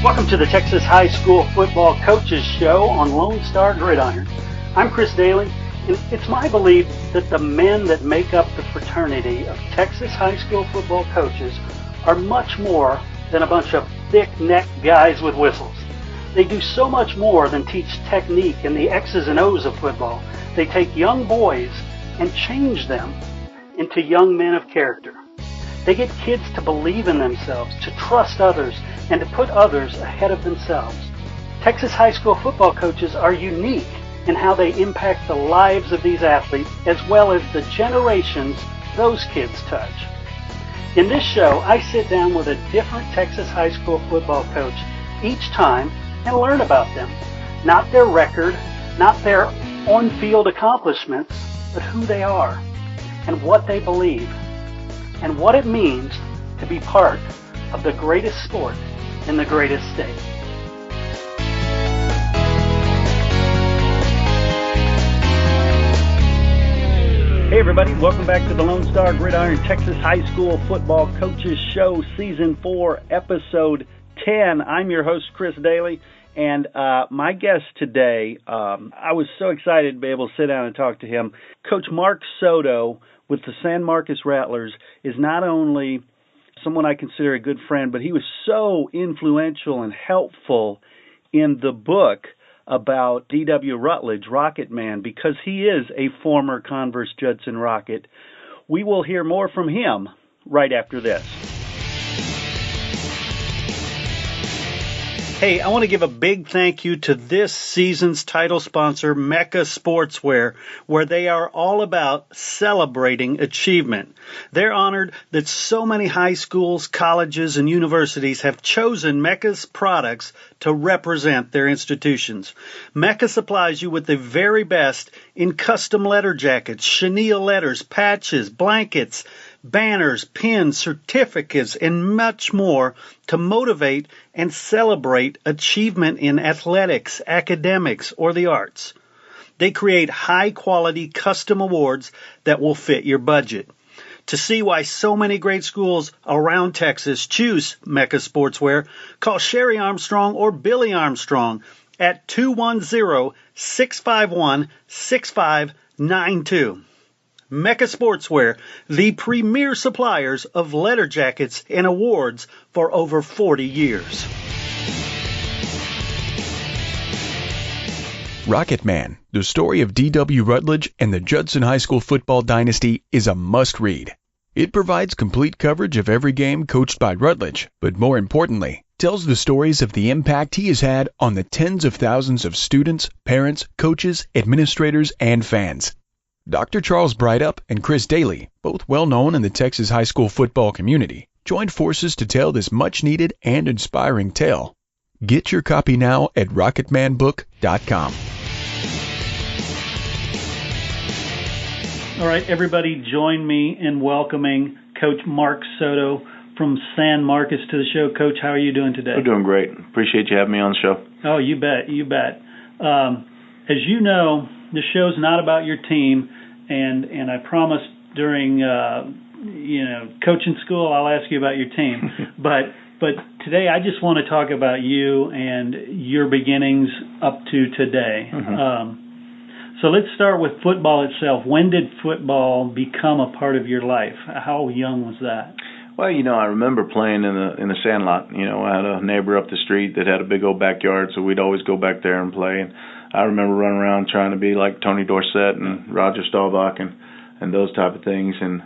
Welcome to the Texas High School Football Coaches Show on Lone Star Gridiron. I'm Chris Daly, and it's my belief that the men that make up the fraternity of Texas high school football coaches are much more than a bunch of thick-necked guys with whistles. They do so much more than teach technique and the X's and O's of football. They take young boys and change them into young men of character. They get kids to believe in themselves, to trust others, and to put others ahead of themselves. Texas high school football coaches are unique in how they impact the lives of these athletes as well as the generations those kids touch. In this show, I sit down with a different Texas high school football coach each time and learn about them. Not their record, not their on-field accomplishments, but who they are and what they believe and what it means to be part of the greatest sport in the greatest state. Hey everybody, welcome back to the Lone Star Gridiron Texas High School Football Coaches Show, Season 4, Episode 10. I'm your host, Chris Daly, and my guest today, I was so excited to be able to sit down and talk to him. Coach Mark Soto with the San Marcos Rattlers is not only someone I consider a good friend, but he was so influential and helpful in the book about D.W. Rutledge, Rocket Man, because he is a former Converse Judson Rocket. We will hear more from him right after this. Hey, I want to give a big thank you to this season's title sponsor, Mecca Sportswear, where they are all about celebrating achievement. They're honored that so many high schools, colleges, and universities have chosen Mecca's products to represent their institutions. Mecca supplies you with the very best in custom letter jackets, chenille letters, patches, blankets, banners, pins, certificates, and much more to motivate and celebrate achievement in athletics, academics, or the arts. They create high-quality custom awards that will fit your budget. To see why so many great schools around Texas choose Mecca Sportswear, call Sherry Armstrong or Billy Armstrong at 210-651-6592. Mecca Sportswear, the premier suppliers of letter jackets and awards for over 40 years. Rocket Man, the story of D.W. Rutledge and the Judson High School football dynasty, is a must-read. It provides complete coverage of every game coached by Rutledge, but more importantly, tells the stories of the impact he has had on the tens of thousands of students, parents, coaches, administrators, and fans. Dr. Charles Breithaupt and Chris Daly, both well-known in the Texas high school football community, joined forces to tell this much-needed and inspiring tale. Get your copy now at rocketmanbook.com. All right, everybody, join me in welcoming Coach Mark Soto from San Marcos to the show. Coach, how are you doing today? I'm doing great. Appreciate you having me on the show. Oh, you bet, you bet. As you know, the show's not about your team, and I promised during coaching school I'll ask you about your team, but today I just want to talk about you and your beginnings up to today. Mm-hmm. So let's start with football itself. When did football become a part of your life? How young was that? Well, I remember playing in the sandlot. I had a neighbor up the street that had a big old backyard, so we'd always go back there and play. And I remember running around trying to be like Tony Dorsett and Roger Staubach and those type of things. And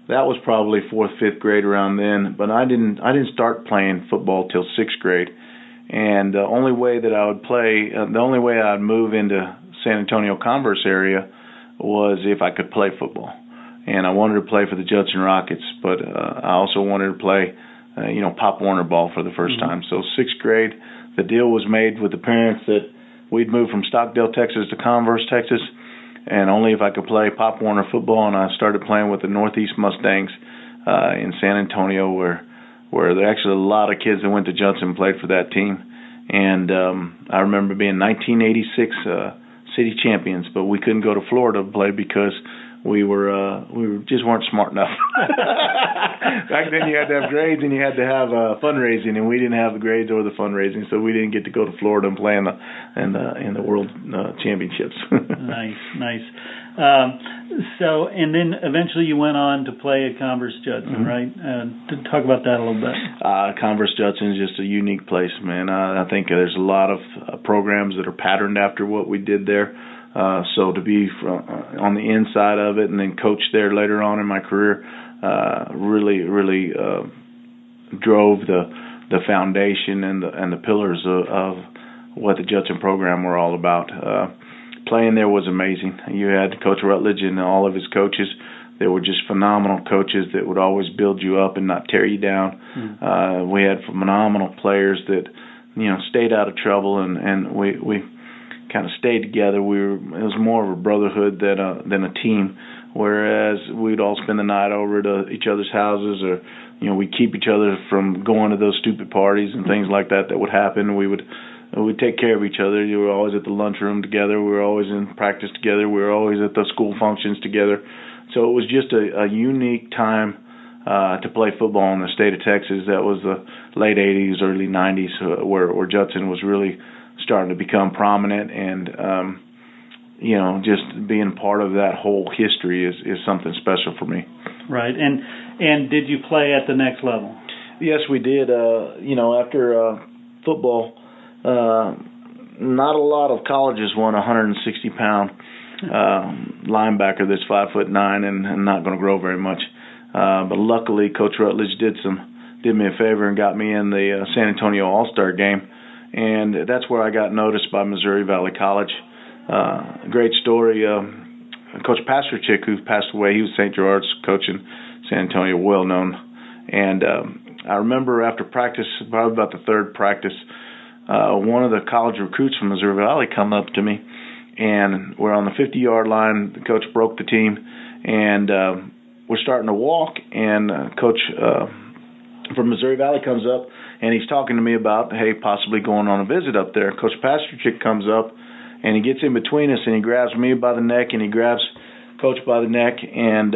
that was probably 4th, 5th grade around then. But I didn't start playing football till 6th grade. And the only way that I would play, the only way I'd move into San Antonio Converse area was if I could play football. And I wanted to play for the Judson Rockets, but I also wanted to play, Pop Warner ball for the first time. So 6th grade, the deal was made with the parents that we'd move from Stockdale, Texas to Converse, Texas, and only if I could play Pop Warner football. And I started playing with the Northeast Mustangs in San Antonio, where there are actually a lot of kids that went to Judson played for that team. And I remember being 1986 city champions, but we couldn't go to Florida to play because we just weren't smart enough. Back then, you had to have grades and you had to have fundraising, and we didn't have the grades or the fundraising, so we didn't get to go to Florida and play in the World Championships. Nice. So, and then eventually you went on to play at Converse Judson, right? Talk about that a little bit. Converse Judson is just a unique place, man. I think there's a lot of programs that are patterned after what we did there. So to be on the inside of it and then coach there later on in my career really drove the foundation and the pillars of what the Judson program were all about. Playing there was amazing. You had Coach Rutledge and all of his coaches. They were just phenomenal coaches that would always build you up and not tear you down. We had phenomenal players that stayed out of trouble, and we kind of stayed together. It was more of a brotherhood than a team. Whereas we'd all spend the night over to each other's houses, or we'd keep each other from going to those stupid parties and things like that would happen. We'd take care of each other. You were always at the lunchroom together. We were always in practice together. We were always at the school functions together. So it was just a unique time to play football in the state of Texas. That was the late 80s, early 90s, where Judson was really starting to become prominent, and just being part of that whole history is something special for me. Right. And did you play at the next level? Yes, we did. After football, not a lot of colleges want a 160-pound linebacker that's 5'9" and not going to grow very much. But luckily, Coach Rutledge did me a favor and got me in the San Antonio All-Star game, and that's where I got noticed by Missouri Valley College. Great story. Coach Pasterchick, who passed away, he was St. Gerard's coach in San Antonio, well known. And I remember after practice, probably about the third practice, one of the college recruits from Missouri Valley come up to me, and we're on the 50-yard line. The coach broke the team, and we're starting to walk, and Coach from Missouri Valley comes up, and he's talking to me about, hey, possibly going on a visit up there. Coach Pasterchick comes up, and he gets in between us, and he grabs me by the neck, and he grabs Coach by the neck, and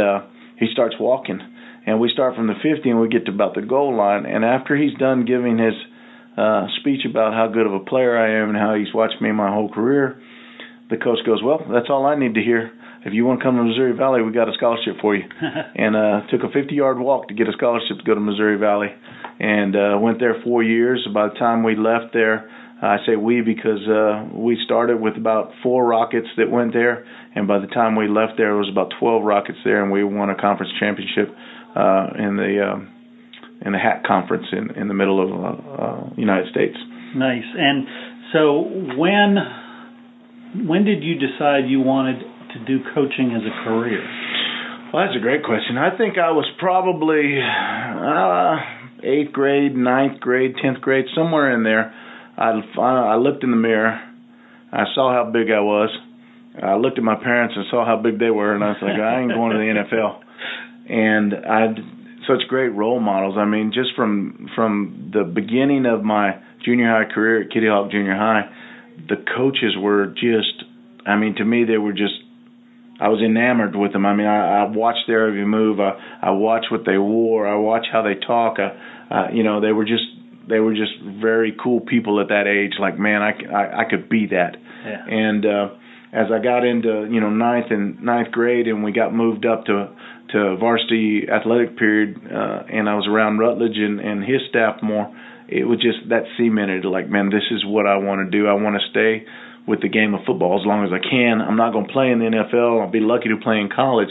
he starts walking. And we start from the 50, and we get to about the goal line. And after he's done giving his speech about how good of a player I am and how he's watched me my whole career, the coach goes, well, that's all I need to hear. If you want to come to Missouri Valley, we got a scholarship for you. And took a 50-yard walk to get a scholarship to go to Missouri Valley. And went there 4 years. By the time we left there, I say we because we started with about 4 Rockets that went there. And by the time we left there, it was about 12 Rockets there, and we won a conference championship in the HAC conference in the middle of United States. Nice. And so when did you decide you wanted to do coaching as a career? Well, that's a great question. I think I was probably 8th grade, 9th grade, 10th grade, somewhere in there. I looked in the mirror. I saw how big I was. I looked at my parents and saw how big they were, and I was like, I ain't going to the NFL. And I had such great role models. I mean, just from the beginning of my junior high career at Kitty Hawk Junior High, the coaches were just, I mean, to me, they were just, I was enamored with them. I mean, I watched their every move. I watched what they wore. I watched how they talk. They were just very cool people at that age. Like, man, I could be that. Yeah. And as I got into ninth grade, and we got moved up to varsity athletic period, and I was around Rutledge and his staff more, it was just that cemented. Like, man, this is what I want to do. I want to stay with the game of football as long as I can. I'm not going to play in the NFL. I'll be lucky to play in college,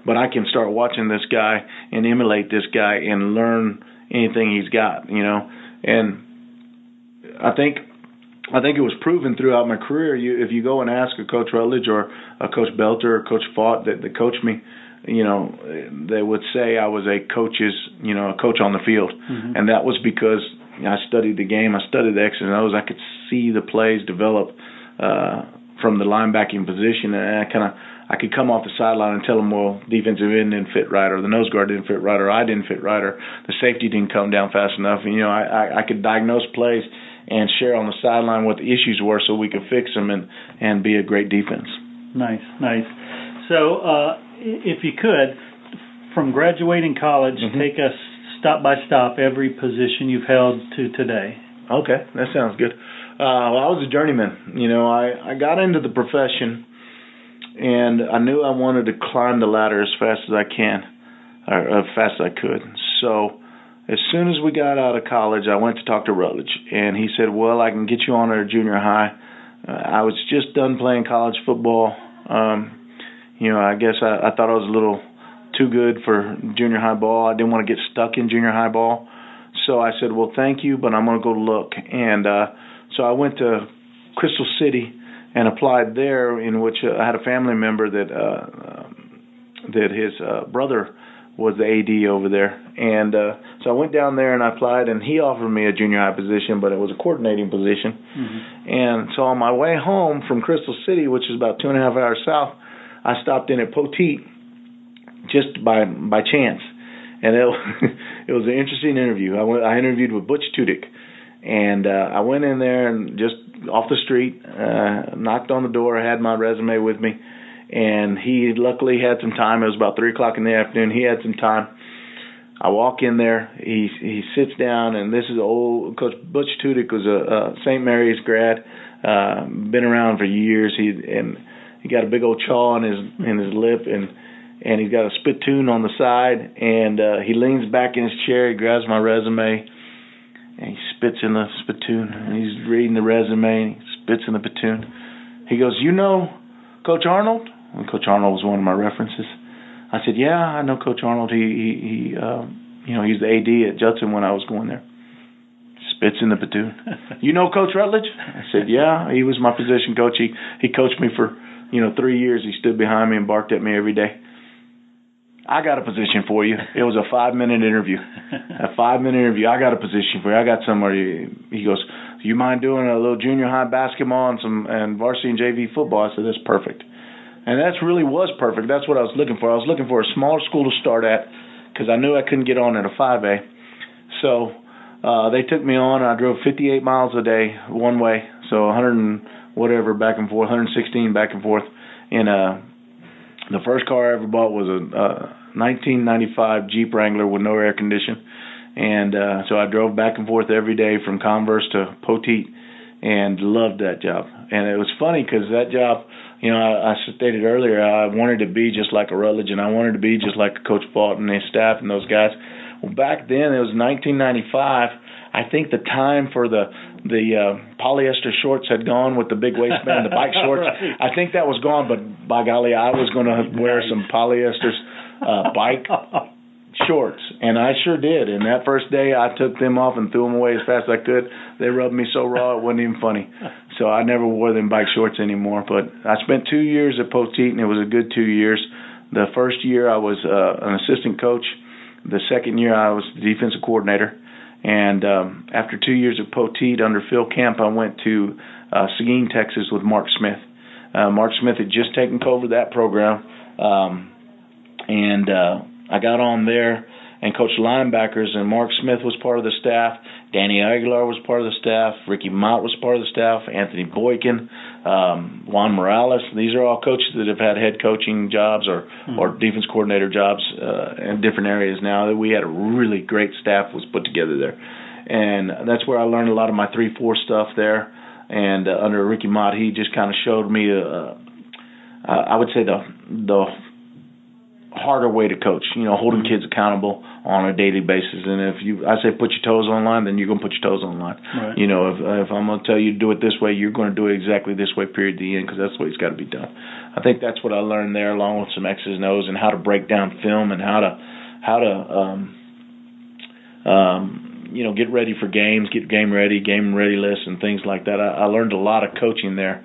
but I can start watching this guy and emulate this guy and learn anything he's got, And I think it was proven throughout my career. If you go and ask a Coach Rutledge or a Coach Belter or Coach Fott that coached me, they would say I was a coach on the field. Mm-hmm. And that was because I studied the game. I studied the X's and O's. I could see the plays develop from the linebacking position, and I could come off the sideline and tell them, well, defensive end didn't fit right, or the nose guard didn't fit right, or I didn't fit right, or the safety didn't come down fast enough. And, I could diagnose plays and share on the sideline what the issues were so we could fix them and be a great defense. Nice. So if you could, from graduating college, take us stop by stop every position you've held to today. Okay, that sounds good. Well, I was a journeyman. I got into the profession, and I knew I wanted to climb the ladder as fast as I can, or as fast as I could. So as soon as we got out of college, I went to talk to Rutledge, and he said, well, I can get you on at a junior high. I was just done playing college football. I guess I thought I was a little too good for junior high ball. I didn't want to get stuck in junior high ball. So I said, well, thank you, but I'm going to go look. And so I went to Crystal City and applied there, in which I had a family member that his brother was the AD over there. And so I went down there and I applied, and he offered me a junior high position, but it was a coordinating position. And so on my way home from Crystal City, which is about 2.5 hours south, I stopped in at Poteet just by chance. And it was an interesting interview. I interviewed with Butch Tudyk, and I went in there and just off the street, knocked on the door. I had my resume with me, and he luckily had some time. It was about 3 o'clock in the afternoon. He had some time. I walk in there. He sits down, and this is old Coach Butch Tudyk was a St. Mary's grad, been around for years. He got a big old chaw in his lip, and he's got a spittoon on the side, and he leans back in his chair, he grabs my resume, and he spits in the spittoon, and he's reading the resume, and he spits in the spittoon. He goes, you know Coach Arnold? And Coach Arnold was one of my references. I said, yeah, I know Coach Arnold. He's the AD at Judson when I was going there. Spits in the spittoon. You know Coach Rutledge? I said, yeah, he was my position coach. He coached me for 3 years. He stood behind me and barked at me every day. I got a position for you. It was a 5-minute interview. A 5-minute interview. I got a position for you. I got somewhere. He goes, do you mind doing a little junior high basketball and varsity and JV football? I said, that's perfect. And that really was perfect. That's what I was looking for. I was looking for a smaller school to start at because I knew I couldn't get on at a 5A. So they took me on. I drove 58 miles a day one way, so 100 and whatever back and forth, 116 back and forth in the first car I ever bought was a 1995 Jeep Wrangler with no air condition. And so I drove back and forth every day from Converse to Poteet and loved that job. And it was funny because that job, I stated earlier, I wanted to be just like a Rutledge, and I wanted to be just like Coach Fault and his staff and those guys. Well, back then, it was 1995. I think the time for the polyester shorts had gone with the big waistband, the bike shorts. Right. I think that was gone, but by golly, I was going to wear some polyester bike shorts, and I sure did. And that first day, I took them off and threw them away as fast as I could. They rubbed me so raw, it wasn't even funny. So I never wore them bike shorts anymore. But I spent 2 years at Poteet, and it was a good 2 years. The first year, I was an assistant coach. The second year, I was the defensive coordinator. And after 2 years at Poteet under Phil Kemp, I went to Seguin, Texas with Mark Smith. Mark Smith had just taken over that program. And I got on there and coached linebackers, and Mark Smith was part of the staff. Danny Aguilar was part of the staff. Ricky Mott was part of the staff. Anthony Boykin, Juan Morales. These are all coaches that have had head coaching jobs or defense coordinator jobs in different areas now. We had a really great staff was put together there. And that's where I learned a lot of my 3-4 stuff there. And under Ricky Mott, he just kind of showed me, I would say, the harder way to coach, holding kids accountable on a daily basis. And I say put your toes on line, then you're going to put your toes on line. Right. If I'm going to tell you to do it this way, you're going to do it exactly this way, period, to the end, because that's the way it's got to be done. I think that's what I learned there, along with some X's and O's and how to break down film and how to get ready for games, get game ready lists and things like that. I learned a lot of coaching there,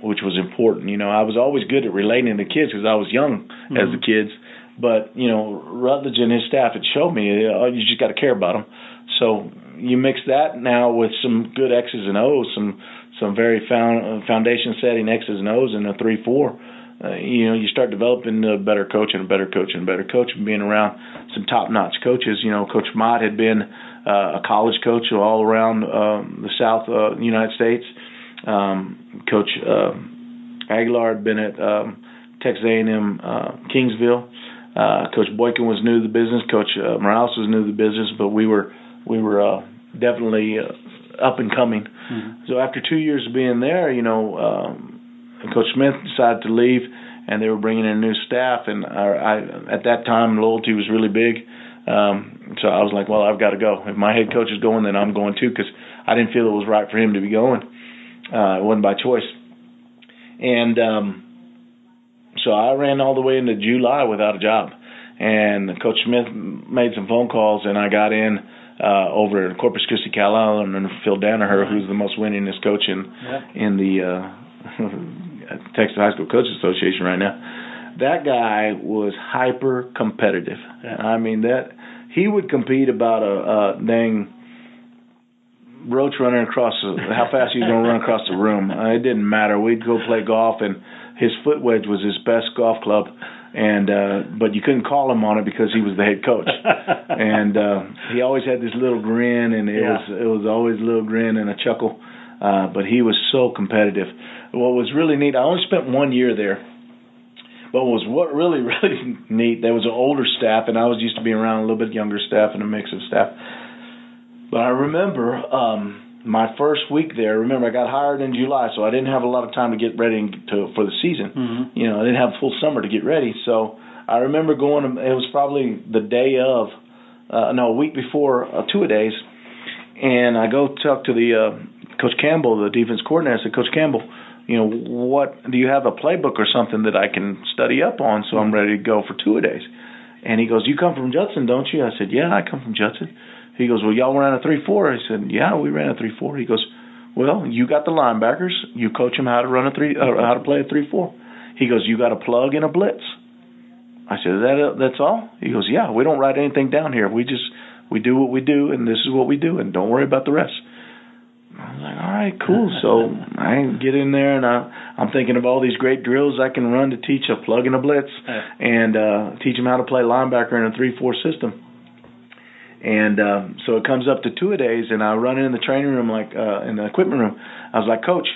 which was important. I was always good at relating to kids because I was young as the kids. But, Rutledge and his staff had showed me you just got to care about them. So you mix that now with some good X's and O's, some very foundation-setting X's and O's in a 3-4. You start developing a better coach and a better coach and a better coach, and being around some top-notch coaches. Coach Mott had been a college coach all around the South United States. Coach Aguilar had been at Texas A&M Kingsville. Coach Boykin was new to the business. Coach Morales was new to the business, but we were definitely up and coming. Mm-hmm. So after 2 years of being there, Coach Smith decided to leave, and they were bringing in new staff. And at that time, loyalty was really big. So I was like, well, I've got to go. If my head coach is going, then I'm going too, because I didn't feel it was right for him to be going. It wasn't by choice. And so I ran all the way into July without a job. And Coach Smith made some phone calls, and I got in over at Corpus Christi, Calallen, and Phil Danaher, who's the most winningest coach in the Texas High School Coaches Association right now. That guy was hyper competitive. I mean, that he would compete about a dang roach running across how fast he was going to run across the room. It didn't matter. We'd go play golf, and his foot wedge was his best golf club, and but you couldn't call him on it because he was the head coach. And he always had this little grin, and it was always a little grin and a chuckle. But he was so competitive. What was really neat, I only spent 1 year there. But what really neat, there was an older staff, and I was used to being around a little bit younger staff and a mix of staff. But I remember my first week there, I got hired in July, so I didn't have a lot of time to get ready for the season. Mm-hmm. I didn't have a full summer to get ready. So I remember going, it was probably the day of, a week before two-a-days, and I go talk to the Coach Campbell, the defense coordinator. I said, Coach Campbell, what do you have a playbook or something that I can study up on so I'm ready to go for two-a-days? And he goes, you come from Judson, don't you? I said, yeah, I come from Judson. He goes, well, y'all ran a 3-4. I said, yeah, we ran a 3-4. He goes, well, you got the linebackers. You coach them how to run how to play a 3-4. He goes, you got a plug and a blitz. I said, that's all? He goes, yeah, we don't write anything down here. We do what we do, and this is what we do, and don't worry about the rest. I was like, all right, cool. So I get in there, and I'm thinking of all these great drills I can run to teach a plug and a blitz and teach them how to play linebacker in a 3-4 system. And so it comes up to two-a-days, and I run in the training room, in the equipment room. I was like, Coach,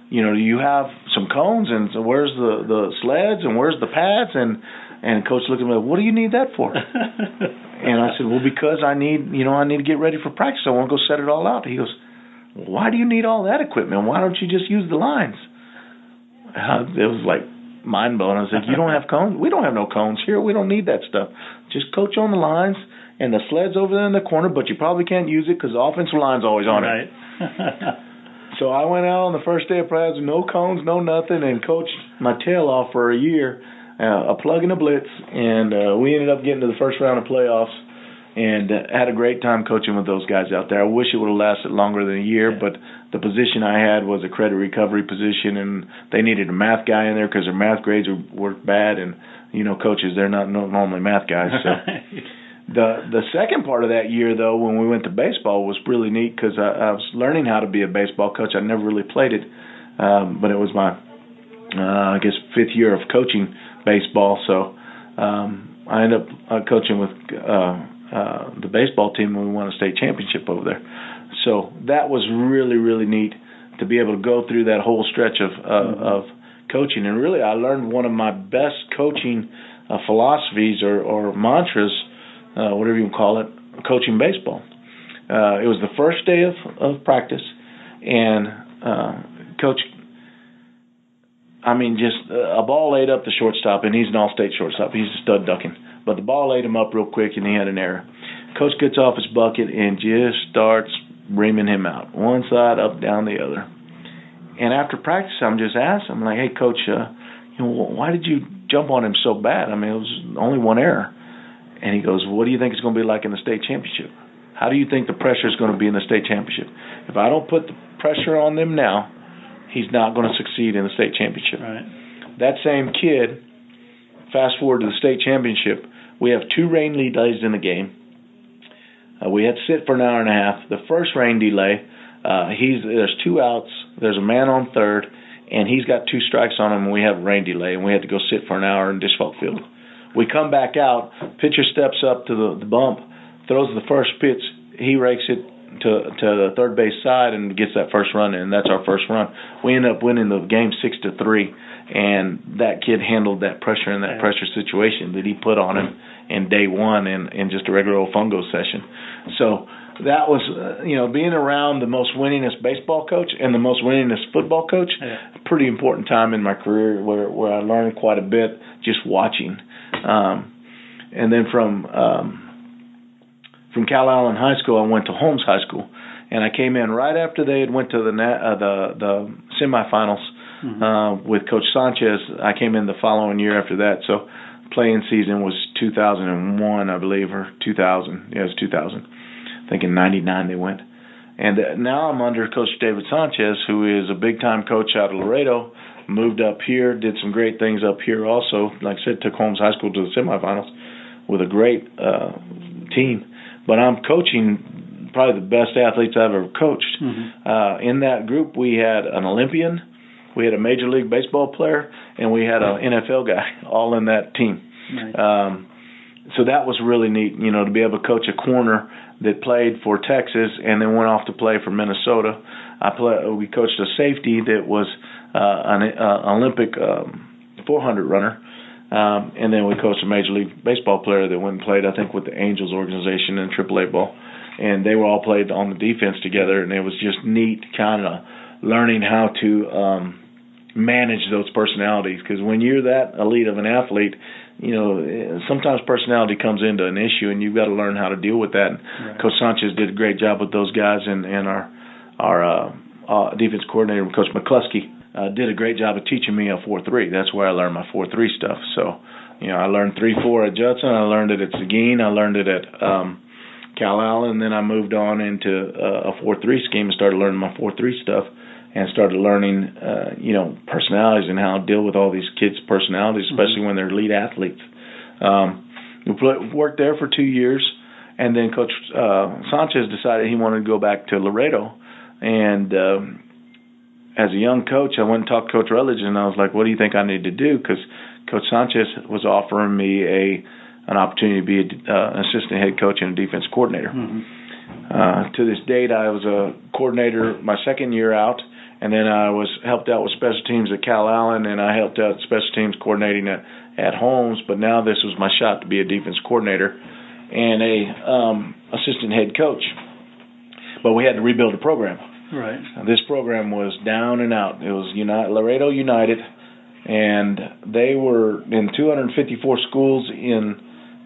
do you have some cones, and so where's the sleds, and where's the pads? And Coach looked at me, what do you need that for? And I said, well, because I need to get ready for practice. I want to go set it all out. He goes, why do you need all that equipment? Why don't you just use the lines? It was like mind-blowing. I was like, you don't have cones? We don't have no cones here. We don't need that stuff. Just coach on the lines, and the sled's over there in the corner, but you probably can't use it because the offensive line's always on it. So I went out on the first day of practice, no cones, no nothing, and coached my tail off for a year, a plug and a blitz, and we ended up getting to the first round of playoffs. And had a great time coaching with those guys out there. I wish it would have lasted longer than a year, but the position I had was a credit recovery position, and they needed a math guy in there because their math grades were bad. And, coaches, they're not normally math guys. So the second part of that year, though, when we went to baseball was really neat because I was learning how to be a baseball coach. I never really played it, but it was my, fifth year of coaching baseball. So I ended up coaching with the baseball team when we won a state championship over there. So that was really, really neat to be able to go through that whole stretch of coaching. And really, I learned one of my best coaching philosophies or mantras, whatever you call it, coaching baseball. It was the first day of practice, and Coach, just a ball laid up the shortstop, and he's an all-state shortstop. He's a stud ducking. But the ball laid him up real quick, and he had an error. Coach gets off his bucket and just starts reaming him out, one side, up, down the other. And after practice, I'm just asking him, like, hey, Coach, why did you jump on him so bad? It was only one error. And he goes, what do you think it's going to be like in the state championship? How do you think the pressure is going to be in the state championship? If I don't put the pressure on them now, he's not going to succeed in the state championship. Right. That same kid, fast forward to the state championship, we have 2 rain delays in the game. We had to sit for an hour and a half. The first rain delay, there's 2 outs, there's a man on third, and he's got 2 strikes on him, and we have a rain delay, and we had to go sit for an hour in Disch Falk Field. We come back out, pitcher steps up to the bump, throws the first pitch, he rakes it, to the third base side and gets that first run in, and that's our first run. We end up winning the game 6-3, and that kid handled that pressure in that pressure situation that he put on him in day one in just a regular old fungo session. So that was, being around the most winningest baseball coach and the most winningest football coach, a pretty important time in my career where I learned quite a bit just watching. And then from Calallen High School, I went to Holmes High School, and I came in right after they had went to the semifinals with Coach Sanchez. I came in the following year after that, so playing season was 2001, I believe, or 2000. Yeah, it was 2000. I think in 99 they went. And now I'm under Coach David Sanchez, who is a big-time coach out of Laredo, moved up here, did some great things up here also. Like I said, took Holmes High School to the semifinals with a great team. But I'm coaching probably the best athletes I've ever coached. In that group, we had an Olympian, we had a Major League Baseball player, and we had an NFL guy all in that team. Nice. So that was really neat, to be able to coach a corner that played for Texas and then went off to play for Minnesota. We coached a safety that was an Olympic 400 runner. And then we coached a Major League Baseball player that went and played, I think, with the Angels organization in AAA ball. And they were all played on the defense together, and it was just neat kind of learning how to manage those personalities. Because when you're that elite of an athlete, sometimes personality comes into an issue, and you've got to learn how to deal with that. Right. Coach Sanchez did a great job with those guys, and our defense coordinator, Coach McCluskey, did a great job of teaching me a 4-3. That's where I learned my 4-3 stuff. So, I learned 3-4 at Judson. I learned it at Seguin. I learned it at Calallen. And then I moved on into a 4-3 scheme and started learning my 4-3 stuff and started learning, personalities and how to deal with all these kids' personalities, especially when they're elite athletes. We worked there for 2 years, and then Coach Sanchez decided he wanted to go back to Laredo. And as a young coach, I went and talked to Coach Rutledge, and I was like, what do you think I need to do? Because Coach Sanchez was offering me an opportunity to be an assistant head coach and a defense coordinator. To this date, I was a coordinator my second year out, and then I helped out with special teams at Calallen, and I helped out special teams coordinating at Holmes. But now this was my shot to be a defense coordinator and a assistant head coach. But we had to rebuild the program. Right. This program was down and out. It was Laredo United, and they were in 254 schools in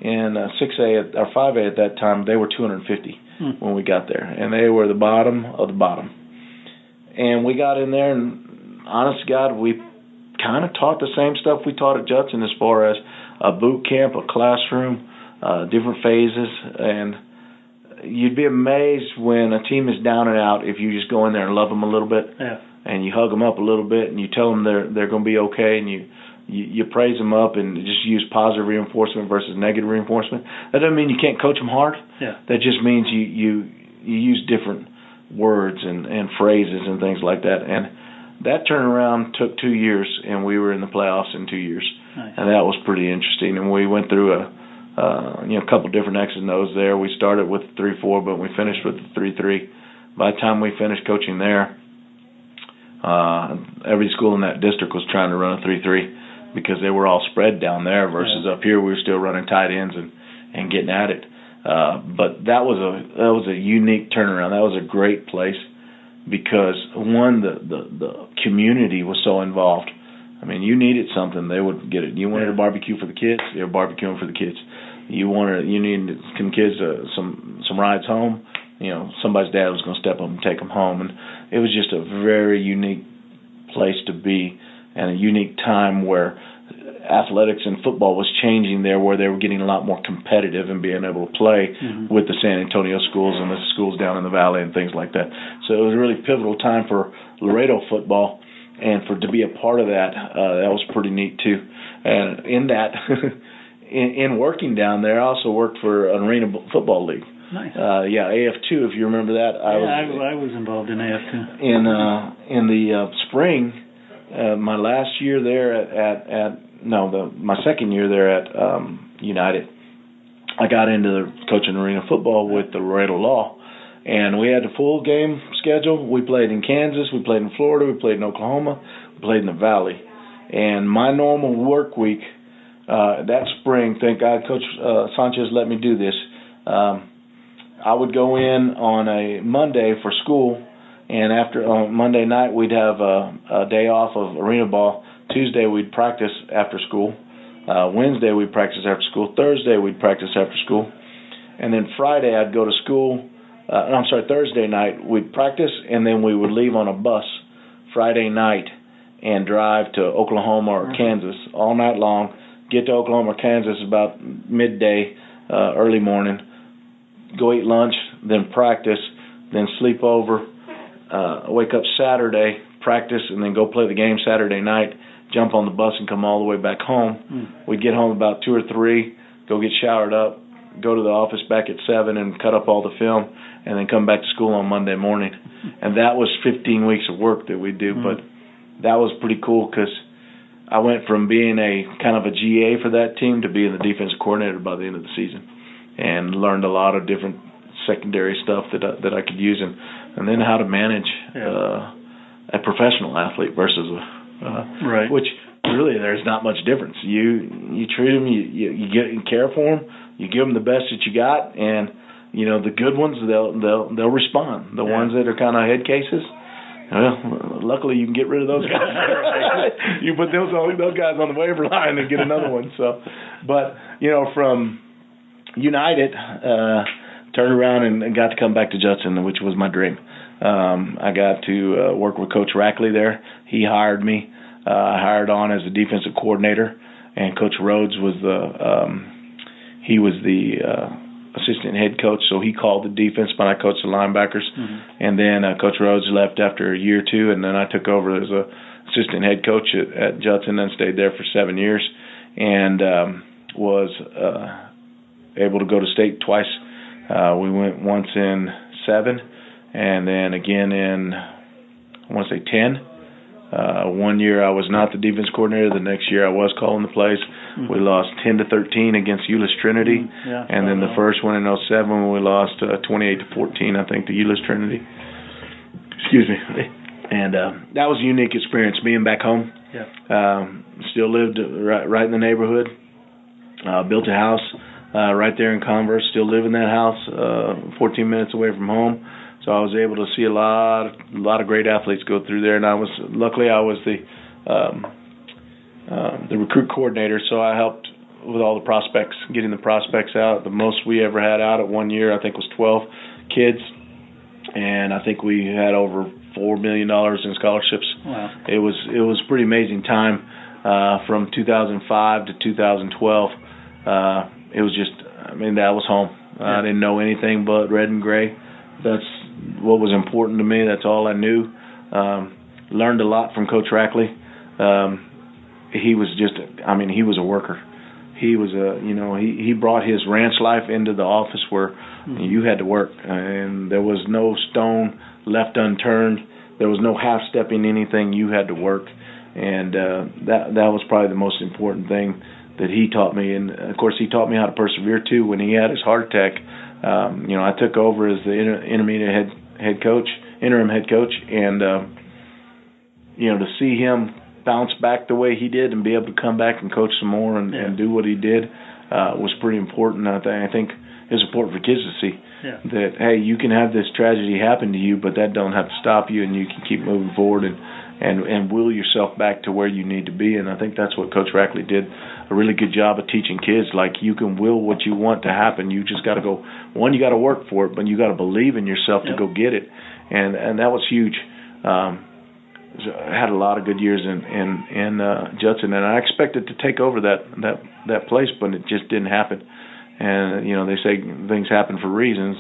6A or 5A at that time. They were 250 when we got there, and they were the bottom of the bottom. And we got in there, and honest to God, we kind of taught the same stuff we taught at Judson as far as a boot camp, a classroom, different phases, and you'd be amazed when a team is down and out if you just go in there and love them a little bit, and you hug them up a little bit, and you tell them they're going to be okay, and you praise them up and just use positive reinforcement versus negative reinforcement. That doesn't mean you can't coach them hard. That just means you use different words and phrases and things like that. And that turnaround took 2 years, and we were in the playoffs in 2 years. Nice. And that was pretty interesting. And we went through a couple different X's and O's there. We started with 3-4, but we finished with 3-3. By the time we finished coaching there, every school in that district was trying to run a 3-3 because they were all spread down there versus up here we were still running tight ends and getting at it. But that was a unique turnaround. That was a great place because, one, the community was so involved. I mean, you needed something, they would get it. You wanted a barbecue for the kids, they were barbecuing for the kids. You needed some kids some rides home. Somebody's dad was going to step up and take them home, and it was just a very unique place to be and a unique time where athletics and football was changing there, where they were getting a lot more competitive and being able to play with the San Antonio schools and the schools down in the valley and things like that. So it was a really pivotal time for Laredo football, and to be a part of that, that was pretty neat too. And in that, in working down there, I also worked for an arena football league. Nice. AF2, if you remember that. I was involved in AF2. In the spring, my last year there my second year there at United, I got into coaching arena football with the Laredo Law, And we had a full game schedule. We played in Kansas, we played in Florida, we played in Oklahoma, we played in the Valley. And my normal work week that spring, thank God Coach Sanchez let me do this, I would go in on a Monday for school, and after Monday night we'd have a day off of arena ball. Tuesday we'd practice after school. Wednesday we'd practice after school. Thursday we'd practice after school. And then Friday I'd go to school. Thursday night we'd practice, and then we would leave on a bus Friday night and drive to Oklahoma or Kansas all night long. Get to Oklahoma or Kansas about midday, early morning. Go eat lunch, then practice, then sleep over. Wake up Saturday, practice, and then go play the game Saturday night. Jump on the bus and come all the way back home. We'd get home about 2 or 3, go get showered up, go to the office back at 7 and cut up all the film, and then come back to school on Monday morning. And that was 15 weeks of work that we do, but that was pretty cool because I went from being a kind of a GA for that team to being the defensive coordinator by the end of the season, and learned a lot of different secondary stuff that I could use, and then how to manage a professional athlete versus which really there's not much difference. You treat them, you care for them, you give them the best that you got, and the good ones they'll respond. The ones that are kind of head cases, well, luckily you can get rid of those guys. You put those guys on the waiver line and get another one. So, but from United, turned around and got to come back to Judson, which was my dream. I got to work with Coach Rackley there. He hired me. I hired on as a defensive coordinator, and Coach Rhodes was the assistant head coach, so he called the defense, but I coached the linebackers. And then Coach Rhodes left after a year or two, and then I took over as a assistant head coach at Judson and stayed there for 7 years, and was able to go to state twice. We went once in 7, and then again in, I want to say 10. 1 year I was not the defense coordinator. The next year I was calling the plays. We lost 10-13 against Euless Trinity, and then the first one in 07 we lost 28-14, I think, to Euless Trinity. Excuse me. And that was a unique experience, being back home. Still lived right in the neighborhood. Built a house right there in Converse. Still live in that house, 14 minutes away from home. So I was able to see a lot of great athletes go through there, and I was the recruit coordinator, so I helped with all the prospects, getting the prospects out. The most we ever had out at 1 year, I think, was 12 kids, and I think we had over $4 million in scholarships. Wow! It was a pretty amazing time from 2005 to 2012. It was just, that was home. I didn't know anything but red and gray. That's what was important to me. That's all I knew. Learned a lot from Coach Rackley. He was he was a worker. He was he brought his ranch life into the office where you had to work, and there was no stone left unturned. There was no half-stepping anything. You had to work, and that was probably the most important thing that he taught me. And of course, he taught me how to persevere too. When he had his heart attack, I took over as the interim head coach, and to see him bounce back the way he did and be able to come back and coach some more and do what he did was pretty important. I think it's important for kids to see that, hey, you can have this tragedy happen to you, but that don't have to stop you, and you can keep moving forward and will yourself back to where you need to be. And I think that's what Coach Rackley did a really good job of teaching kids. Like, you can will what you want to happen. You just got to go. One, you got to work for it, but you got to believe in yourself to go get it. And that was huge. I had a lot of good years in Judson, and I expected to take over that place, but it just didn't happen. And they say things happen for reasons.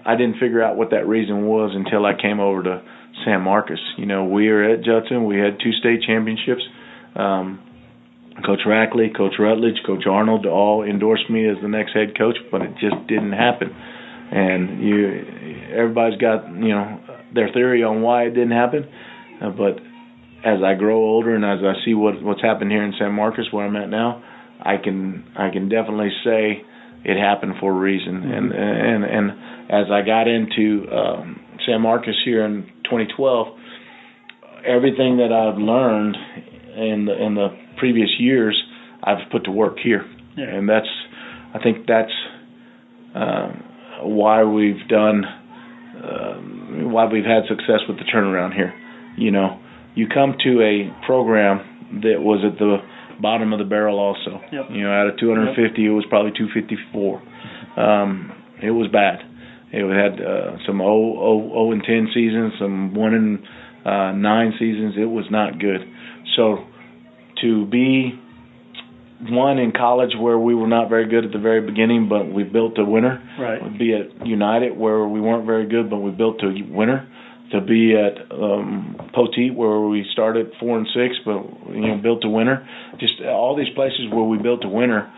I didn't figure out what that reason was until I came over to San Marcos. We were at Judson. We had 2 state championships. Coach Rackley, Coach Rutledge, Coach Arnold all endorsed me as the next head coach, but it just didn't happen. And everybody's got their theory on why it didn't happen. But as I grow older and as I see what's happened here in San Marcos, where I'm at now, I can definitely say it happened for a reason. And as I got into San Marcos here in 2012, everything that I've learned in the previous years, I've put to work here. Yeah. And I think that's why we've had success with the turnaround here. You know, you come to a program that was at the bottom of the barrel also. Yep. You know, out of 250, it was probably 254. It was bad. It had some 0-10 seasons, some 1-9 seasons. It was not good. So to be one in college where we were not very good at the very beginning, but we built a winner. Right. Be at United where we weren't very good, but we built a winner. To be at Poteet where we started 4-6, but built a winner. Just all these places where we built a winner.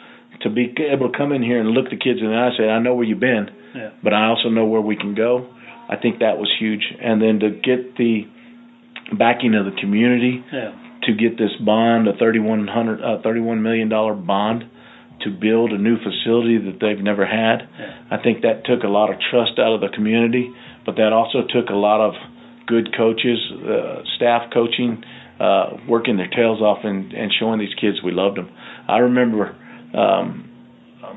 To be able to come in here and look the kids in the eye and say, I know where you've been, but I also know where we can go. I think that was huge. And then to get the backing of the community, to get this bond, a $31 million bond, to build a new facility that they've never had. I think that took a lot of trust out of the community, but that also took a lot of good coaches, staff coaching, working their tails off and showing these kids we loved them. I remember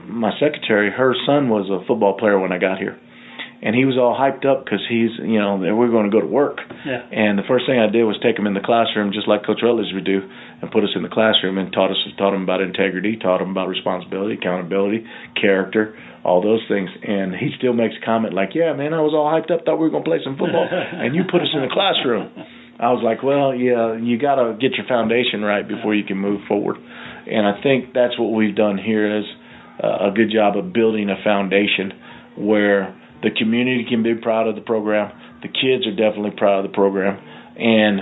my secretary, her son was a football player when I got here. And he was all hyped up because we're going to go to work. Yeah. And the first thing I did was take him in the classroom, just like Coach Rutledge would do, and put us in the classroom and taught him about integrity, taught him about responsibility, accountability, character, all those things. And he still makes a comment like, yeah, man, I was all hyped up, thought we were going to play some football, and you put us in the classroom. I was like, well, yeah, you got to get your foundation right before you can move forward. And I think that's what we've done here is a good job of building a foundation where the community can be proud of the program. The kids are definitely proud of the program. And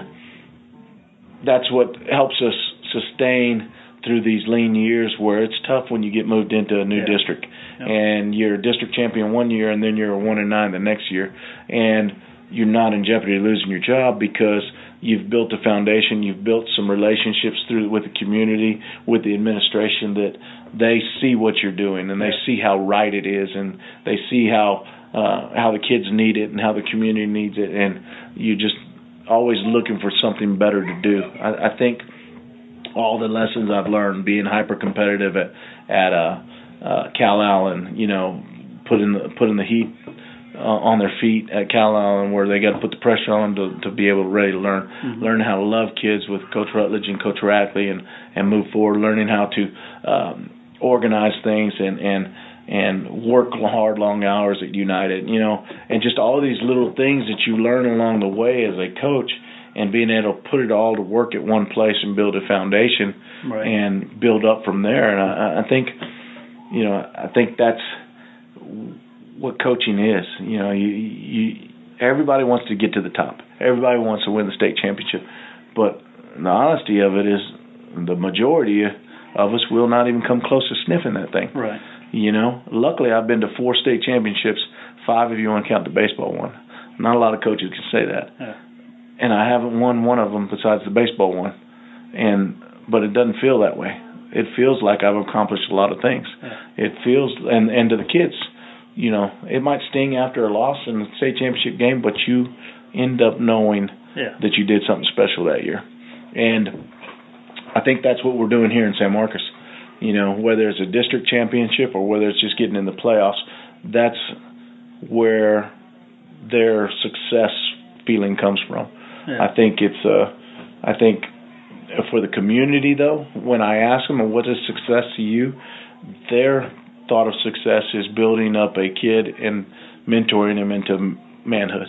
that's what helps us sustain through these lean years where it's tough when you get moved into a new district. Yep. And you're a district champion one year and then you're a 1-9 the next year. And you're not in jeopardy of losing your job because you've built a foundation, you've built some relationships with the community, with the administration, that they see what you're doing and they see how right it is and they see how the kids need it and how the community needs it, and you're just always looking for something better to do. I think all the lessons I've learned being hyper competitive at Calallen, putting the heat on their feet at Calallen where they got to put the pressure on to be able to learn how to love kids with Coach Rutledge and Coach Rackley and move forward, learning how to organize things and work hard, long hours at United, and just all these little things that you learn along the way as a coach and being able to put it all to work at one place and build a foundation and build up from there. And I think that's what coaching is. Everybody wants to get to the top. Everybody wants to win the state championship. But the honesty of it is the majority of us will not even come close to sniffing that thing. Right. Luckily I've been to 4 state championships, 5 if you want to count the baseball one. Not a lot of coaches can say that. Yeah. And I haven't won one of them besides the baseball one. But it doesn't feel that way. It feels like I've accomplished a lot of things. Yeah. It feels, and to the kids, it might sting after a loss in the state championship game, but you end up knowing that you did something special that year. And I think that's what we're doing here in San Marcos. Whether it's a district championship or whether it's just getting in the playoffs, that's where their success feeling comes from. Yeah. I think for the community, though, when I ask them, what is success to you, their thought of success is building up a kid and mentoring him into manhood.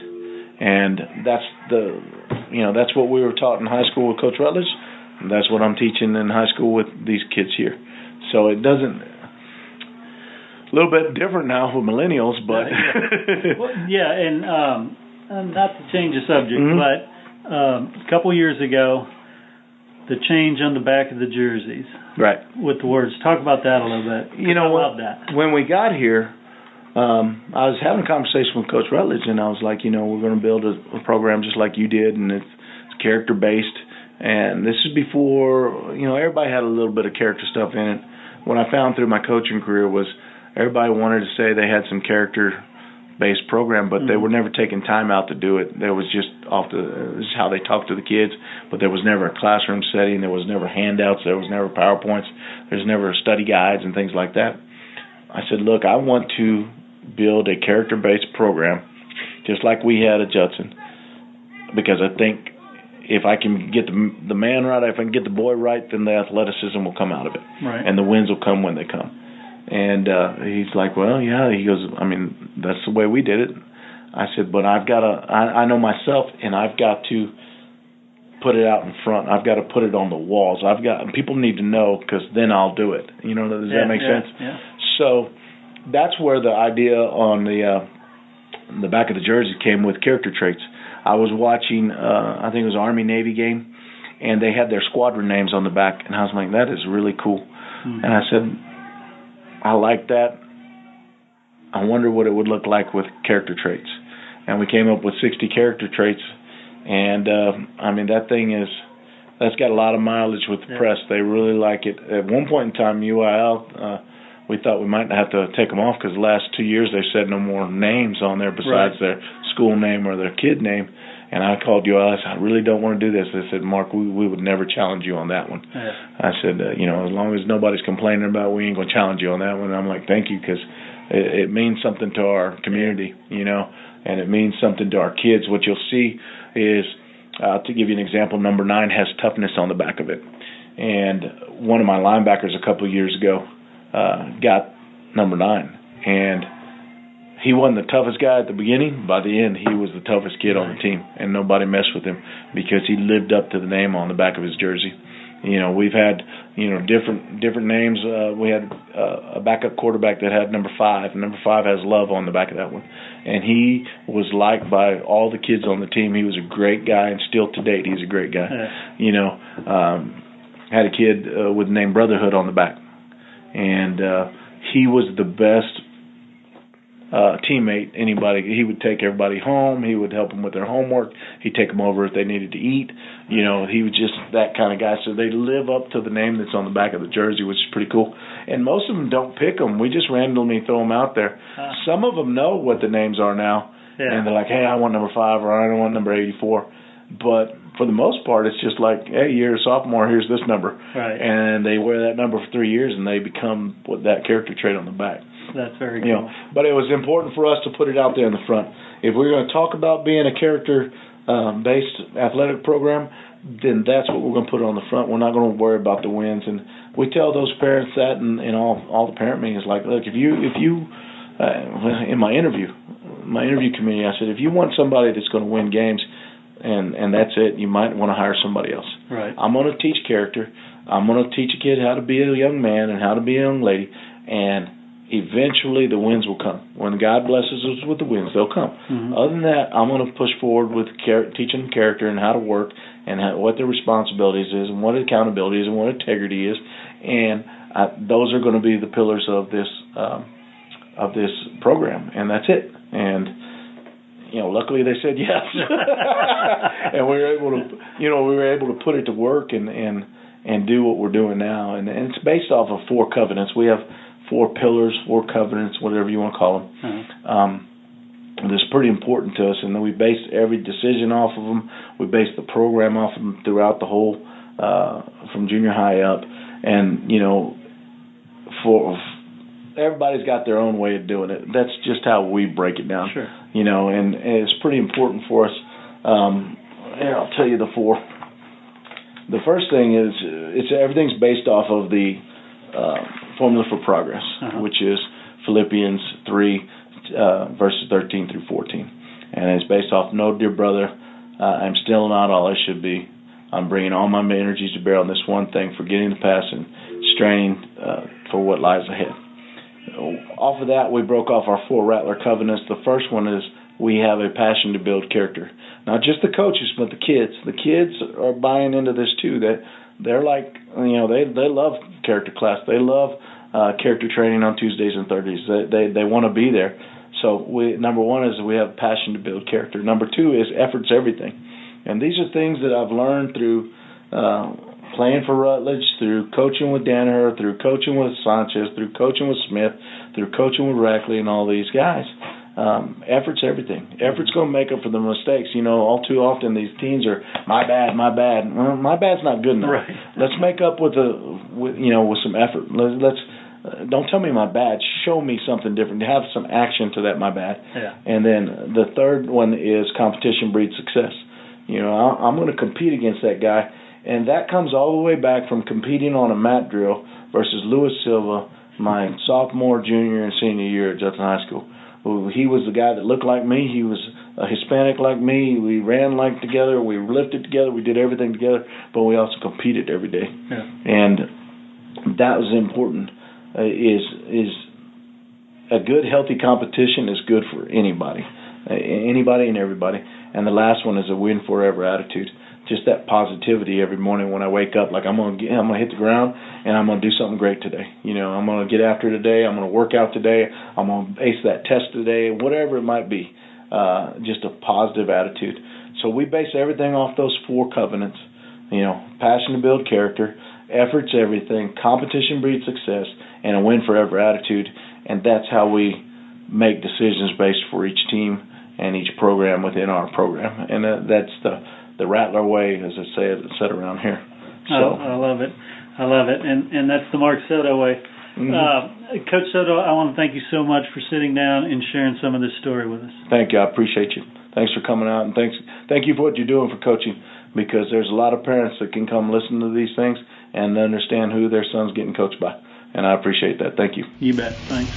And that's what we were taught in high school with Coach Rutledge. And that's what I'm teaching in high school with these kids here. So it doesn't. A little bit different now with millennials, but and not to change the subject, but a couple years ago, the change on the back of the jerseys, right, with the words. Talk about that a little bit. I love that. When we got here, I was having a conversation with Coach Rutledge, and I was like, we're going to build a program just like you did, and it's character based. And this is before, everybody had a little bit of character stuff in it. What I found through my coaching career was everybody wanted to say they had some character based program, but they were never taking time out to do it. There was just this is how they talked to the kids, but there was never a classroom setting. There was never handouts. There was never PowerPoints. There's never study guides and things like that. I said, look, I want to build a character-based program, just like we had at Judson, because I think if I can get the man right, if I can get the boy right, then the athleticism will come out of it, right, and the wins will come when they come. And he's like, well, yeah. He goes, I mean, that's the way we did it. I said, but I've got to, I know myself, and I've got to put it out in front. I've got to put it on the walls. People need to know, because then I'll do it. You know, does that make sense? Yeah. So that's where the idea on the back of the jersey came with character traits. I was watching, I think it was Army-Navy game, and they had their squadron names on the back, and I was like, that is really cool. Mm-hmm. And I said, I like that. I wonder what it would look like with character traits. And we came up with 60 character traits. And, I mean, that's got a lot of mileage with the press. They really like it. At one point in time, UIL, we thought we might have to take them off because the last 2 years they said no more names on there besides their school name or their kid name. And I called UIL. I said, I really don't want to do this. They said, Mark, we would never challenge you on that one. Yeah. I said, as long as nobody's complaining about it, we ain't going to challenge you on that one. And I'm like, thank you, because it means something to our community, and it means something to our kids. What you'll see is, to give you an example, number 9 has toughness on the back of it. And one of my linebackers a couple of years ago got number 9. And he wasn't the toughest guy at the beginning. By the end, he was the toughest kid on the team, and nobody messed with him because he lived up to the name on the back of his jersey. We've had, different names. We had a backup quarterback that had number 5. Number 5 has love on the back of that one. And he was liked by all the kids on the team. He was a great guy, and still to date, he's a great guy. Yeah. Had a kid with the name Brotherhood on the back. And he was the best teammate. He would take everybody home. He would help them with their homework. He'd take them over if they needed to eat. He was just that kind of guy. So they live up to the name that's on the back of the jersey, which is pretty cool. And most of them don't pick them. We just randomly throw them out there. Some of them know what the names are now, and they're like, hey, I want number 5 or I don't want number 84. But for the most part, it's just like, hey, you're a sophomore, here's this number. Right. And they wear that number for 3 years, and they become that character trait on the back. That's very cool. But it was important for us to put it out there in the front. If we're going to talk about being a character-based athletic program, then that's what we're going to put on the front. We're not going to worry about the wins. And we tell those parents that in all the parent meetings, like, look, if you in my interview committee, I said, if you want somebody that's going to win games, and that's it, you might want to hire somebody else. Right. I'm going to teach character. I'm going to teach a kid how to be a young man and how to be a young lady, and eventually the wins will come. When God blesses us with the wins, they'll come. Mm-hmm. Other than that, I'm going to push forward with teaching them character and how to work and what their responsibilities is and what accountability is and what integrity is, and those are going to be the pillars of this program, and that's it. And luckily they said yes, and we were able to put it to work and do what we're doing now, and it's based off of 4 covenants. We have 4 pillars, 4 covenants, whatever you want to call them. Mm-hmm. That's pretty important to us, and then we base every decision off of them. We base the program off of them throughout the whole, from junior high up, and for everybody's got their own way of doing it. That's just how we break it down. Sure. And it's pretty important for us. Here, I'll tell you the 4. The first thing is everything's based off of the formula for progress, which is Philippians 3, verses 13 through 14. And it's based off, no, dear brother, I'm still not all I should be. I'm bringing all my energies to bear on this one thing, forgetting the past and straining for what lies ahead. Off of that, we broke off our 4 Rattler covenants. The first one is we have a passion to build character. Not just the coaches, but the kids. The kids are buying into this too. They're like, they love character class. They love character training on Tuesdays and Thursdays. They want to be there. So number 1 is we have a passion to build character. Number 2 is effort's everything. And these are things that I've learned through playing for Rutledge, through coaching with Danaher, through coaching with Sanchez, through coaching with Smith, through coaching with Rackley and all these guys. Effort's everything. Effort's going to make up for the mistakes. All too often these teams are, my bad. Well, my bad's not good enough. Right. Let's make up with some effort. Let's don't tell me my bad. Show me something different. Have some action to that my bad. Yeah. And then the third one is competition breeds success. I'm going to compete against that guy, and that comes all the way back from competing on a mat drill versus Louis Silva, my sophomore, junior, and senior year at Judson High School. He was the guy that looked like me. He was a Hispanic like me. We ran like together. We lifted together. We did everything together, but we also competed every day. Yeah. And that was important. Is a good, healthy competition is good for anybody and everybody. And the last one is a win forever attitude. Just that positivity every morning when I wake up, like I'm gonna hit the ground and I'm gonna do something great today. I'm gonna get after today. I'm gonna work out today. I'm gonna ace that test today. Whatever it might be, just a positive attitude. So we base everything off those 4 covenants. Passion to build character, effort's everything, competition breeds success, and a win forever attitude. And that's how we make decisions based for each team and each program within our program. And that's the Rattler way, as I said around here. So I love it. And that's the Mark Soto way. Mm-hmm. Coach Soto, I want to thank you so much for sitting down and sharing some of this story with us. Thank you. I appreciate you. Thanks for coming out, and thank you for what you're doing for coaching, because there's a lot of parents that can come listen to these things and understand who their son's getting coached by. And I appreciate that. Thank you. You bet. Thanks.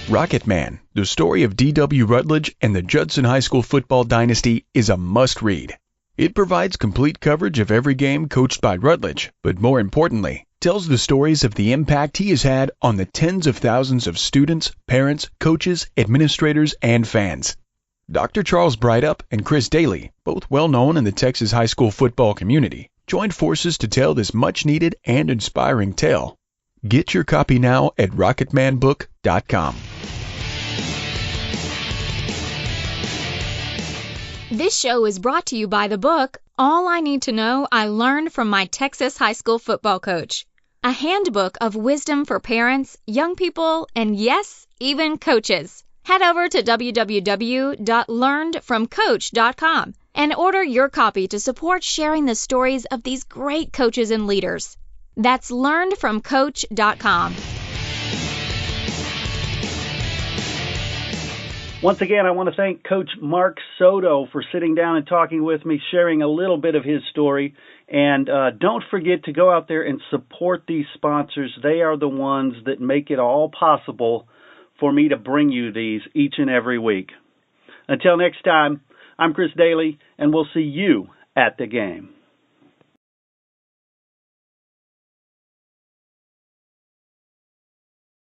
Rocket Man, the story of D.W. Rutledge and the Judson High School football dynasty, is a must-read. It provides complete coverage of every game coached by Rutledge, but more importantly, tells the stories of the impact he has had on the tens of thousands of students, parents, coaches, administrators, and fans. Dr. Charles Breithaupt and Chris Daly, both well-known in the Texas high school football community, joined forces to tell this much-needed and inspiring tale. Get your copy now at rocketmanbook.com. This show is brought to you by the book, All I Need to Know I Learned from My Texas High School Football Coach, a handbook of wisdom for parents, young people, and yes, even coaches. Head over to www.learnedfromcoach.com and order your copy to support sharing the stories of these great coaches and leaders. That's learnedfromcoach.com. Once again, I want to thank Coach Mark Soto for sitting down and talking with me, sharing a little bit of his story. And don't forget to go out there and support these sponsors. They are the ones that make it all possible for me to bring you these each and every week. Until next time, I'm Chris Daly, and we'll see you at the game.